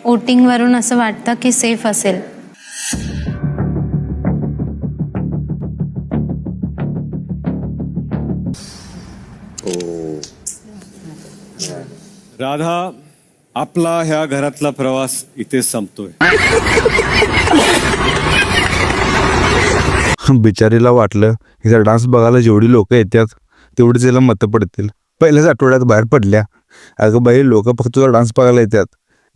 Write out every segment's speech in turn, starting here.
वोटिंगवरून असं वाटतं की सेफ असेल. राधा, आपला ह्या घरातला प्रवास इथे संपतोय. बिचारीला वाटलं हिचा डान्स बघायला जेवढी लोक येतात तेवढीच हिला मतं पडतील. पहिल्याच आठवड्यात बाहेर पडल्या. अगं बाई, लोक फक्त तुझा डान्स बघायला येतात.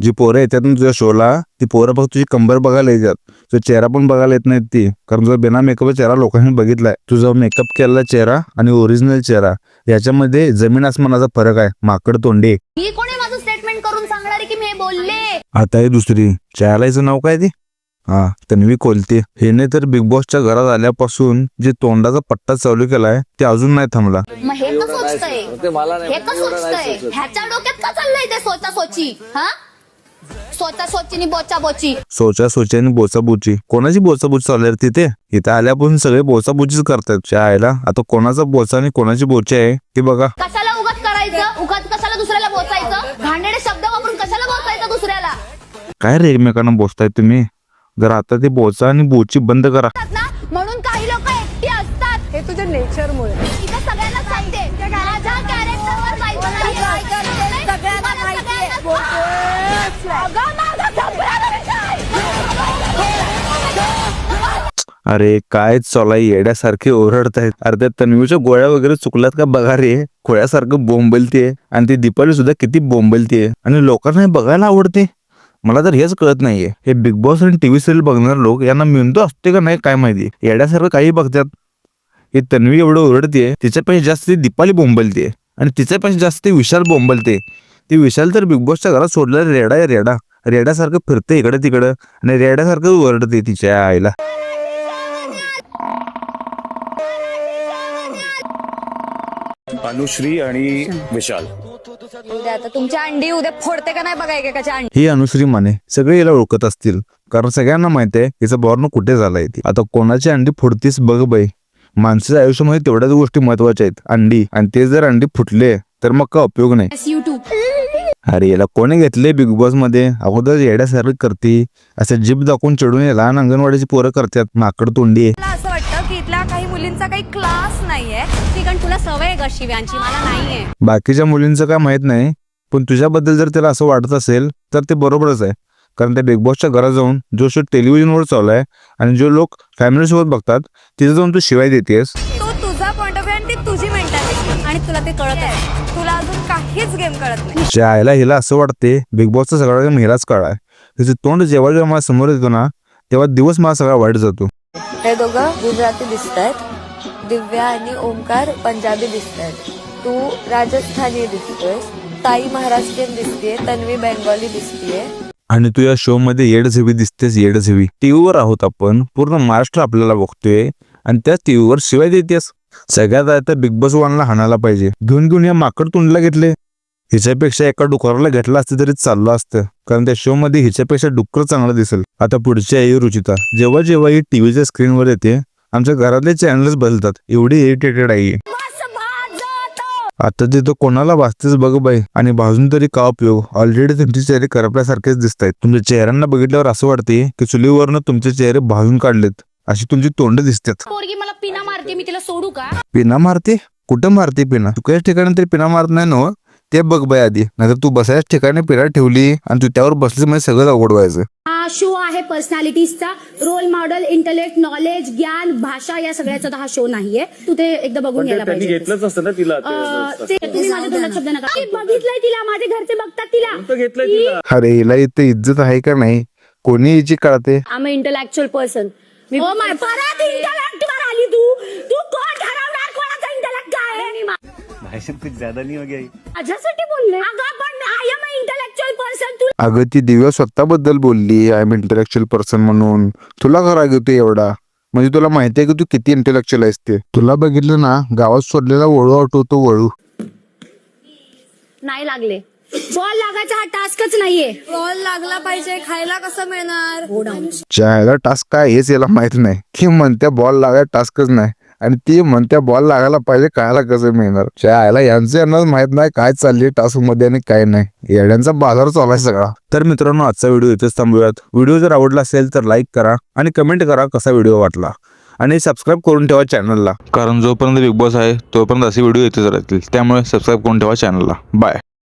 जी पोरं येतात ना तुझ्या शोला, ती पोरं फक्त तुझी कंबर बघायला येतात. तुझा चेहरा पण बघायला येत नाहीत ती, कारण तुझा बिना मेकअप चेहरा लोकांनी बघितलाय. तुझा मेकअप केलेला चेहरा आणि ओरिजिनल चेहरा याच्यामध्ये जमीन आसमानाचा फरक आहे. माकड तोंडे. ही कोणी माझं स्टेटमेंट करून सांगणार की मी बोलले. आता हे दुसरी चेहराचं नाव काय ते? हा, तन्वी कोलते. हिने तर बिग बॉसच्या घरात आल्यापासून जे तोंडाचा पट्टा चालू केलाय ते अजून नाही थांबला. मग हे का सोचतंय, हे का सोचतंय, ह्याच्या डोक्यात का चाललंय ते सोचा सोची? हा, सोचा सोचीनी बोचा बोची. सोचा सोच्याने बोचाबोची. कोणाची बोचाबोची चालू आहे तिथे? इथे आल्यापासून सगळे बोचाबोचीच करतात. आयला आता कोणाचा बोचा आणि कोणाची बोची आहे ते बघा. कशाला उगाच करायचं, उगाच कशाला दुसऱ्याला बोचायचं, घाणेरडे शब्द वापरून कशाला बोचायचं दुसऱ्याला? काय रे एकमेकांना बोचताय तुम्ही? जर आता ते बोचा आणि बोची बंद करा. म्हणून काही लोक एकटी असतात. हे तुझ्या नेचरमुळे. इथे सगळ्यांना सांगते, माझ्या कॅरेक्टरवर जायचं नाही. सगळ्यांना माहितीये. अगं, माझा संपला विषय. अरे काय चॉलाई येड्यासारखे ओरडतायत. अर्ध्या तन्वीच्या गोळ्या वगैरे चुकल्यात का बघा रे. खोळ्यासारखं बोंबलतीये आणि ती दीपाली सुद्धा किती बोंबलतीये आणि लोकांना हे बघायला आवडते. मला तर हेच कळत नाहीये, हे बिग बॉस आणि टीव्ही सिरियल बघणारे लोक यांना मेंदू असते का नाही काय माहिती. येड्यासारखं काही बघतात. हे तन्वी एवढं ओरडते, तिच्यापेक्षा जास्त ती दीपाली बोंबलते आणि तिच्यापेक्षा जास्त विशाल बोंबलते. ती विशाल तर बिग बॉसच्या घरात सोडलेला रेडा आहे. रेड्यासारखं फिरते इकडे तिकडं आणि रेड्यासारखं ओरडते तिच्या आईला. अनुश्री आणि विशाल. उद्या आता तुमच्या अंडी उद्या फोडते का नाही बघा एकेकाच्या अंडी. ही अनुश्री माने सगळे याला ओळखत असतील, कारण सगळ्यांना माहित आहे हिचं बॉर्न कुठे झालाय. ती आता कोणाची अंडी फुटतीस बघ बाई. माणसाच्या आयुष्यामध्ये तेवढ्याच गोष्टी महत्वाच्या आहेत, अंडी. आणि ते जर अंडी फुटले तर मग काय उपयोग नाही. अरे याला कोणी घेतले बिग बॉस मध्ये? अगोदर येड्यासारखं करते, असं जीभ दाखवून चढून लहान अंगणवाडीची पोरं करतात. माकड तोंडी. मला असं वाटतं की इथल्या काही मुलींचा काही क्लास नाहीये, कारण तुला सवय आहे शिव्यांची, मला नाहीये. बाकीच्या मुलींचं काय माहित नाही, पण तुझ्याबद्दल जर त्याला असं वाटत असेल तर ते बरोबरच आहे. कारण त्या बिग बॉसच्या घरात जाऊन जो शो टेलिव्हिजनवर चालू आहे आणि जो लोक फॅमिली सोबत बघतात तिथे जाऊन तू शिवाय देतेस. तो तुझा पॉइंट ऑफ व्ह्यू आणि ती तुझी मेंटॅलिटी, आणि तुला ते कळत आहे. तुला अजून काहीच गेम कळत नाही. ज्याला हिला असं वाटते बिग बॉसचा सगळा गेम हिलाच कळा आहे. तिचं तोंड जेव्हा जेव्हा मला समोर येतो ना तेव्हा दिवस मला सगळा वाईट जातो. हे दोघं गुजराती दिसत आहेत, दिव्या आणि ओमकार पंजाबी दिसत आहेत, तू राजस्थानी दिसतोयस, ताई महाराष्ट्रीयन दिसतीये, तन्वी बेंगॉली दिसतीये. आणि तू या शो मध्ये येडझवी दिसतेस. येडझवी टीव्हीवर आहोत आपण, पूर्ण महाराष्ट्र आपल्याला बघतोय आणि त्या टीव्हीवर शिवाय देतेस. सगळ्यात आहे तर बिग बॉस वनला हाणायला पाहिजे. घेऊन या माकड तोंडला घेतले. हिच्यापेक्षा एका डुकराला घेतला असतं तरी चाललं असतं, कारण त्या शो मध्ये हिच्यापेक्षा डुक्कर चांगलं दिसेल. आता पुढची आहे रुचिता. जेव्हा जेव्हा ही टीव्हीच्या स्क्रीनवर येते आमच्या घरातले चॅनल्स बदलतात. एवढी इरिटेटेड आहे. आता तिथं कोणाला वाचतेच बघ बाई. आणि भाजून तरी का उपयोग? ऑलरेडी तुमचे चेहरे करपल्यासारखेच दिसत आहेत. तुमच्या चेहऱ्यांना बघितल्यावर असं वाटते की चुलीवरनं तुमचे चेहरे भाजून काढलेत अशी तुमची तोंड दिसतात. पोरगी मला पिना मारते, मी तिला सोडू का? पिना मारते? कुठं मारते पिना? तू काही ठिकाणी तरी पिना मारत नाही ना, ते बघ बाई आधी. नाहीतर तू बसायच्या ठिकाणी पिना ठेवली आणि तू त्यावर बसली म्हणजे सगळं अवघड व्हायचं. हा शो आहे पर्सनॅलिटीजचा. रोल मॉडेल, इंटेलेक्ट, नॉलेज, ज्ञान, भाषा या सगळ्याचा हा शो नाहीये. तू ते एकदा बघून घ्यायला पाहिजे. घेतलंच असतं ना तिला. ते तुम्ही माझ्या तोंडात शब्द नका. मी बघितलंय तिला, माझे घरचे बघतात तिला. घेतलंय तिला. अरे हिला इथे इज्जत आहे का नाही? कोणी हिची कळते. I am intellectual person. Oh my, परत इंटलेक्ट वर आली तू. तू कोण ठरवणार कोणाचा इंटलेक्ट काय आहे? भाषण कुछ ज्यादा नहीं हो गया? माझ्यासाठी बोलले. अगं पण आय एम इंटलेक्च्युअल पर्सन. तू अगं ती दिव्या स्वतःबद्दल बोलली आय एम इंटेलेक्च्युअल पर्सन म्हणून. तुला खरा घेतो एवढा? म्हणजे तुला माहिती आहे की तू किती इंटेलेक्च्युअल आहेस ते. तुला बघितलं ना गावात सोडलेला वळू आठवतो. वळू नाही लागले. बॉल लागायचा हा टास्कच नाहीये. बॉल लागला पाहिजे, खायला कसं मिळणार? चायला टास्क काय हेच याला माहित नाही की म्हणत्या बॉल लागाय टास्कच नाही. आणि ती म्हणत्या बॉल लागायला पाहिजे, कायला कसं मिळणार. आयला यांना माहित नाही काय चालली टास्क मध्ये आणि काय नाही. येड्यांचा बाजार चालू आहे सगळा. तर मित्रांनो, आजचा व्हिडिओ इथेच थांबूयात. व्हिडिओ जर आवडला असेल तर लाईक करा आणि कमेंट करा कसा व्हिडिओ वाटला, आणि सबस्क्राईब करून ठेवा चॅनलला, कारण जोपर्यंत बिग बॉस आहे तोपर्यंत असे व्हिडिओ येतच राहतील. त्यामुळे सबस्क्राईब करून ठेवा चॅनलला. बाय.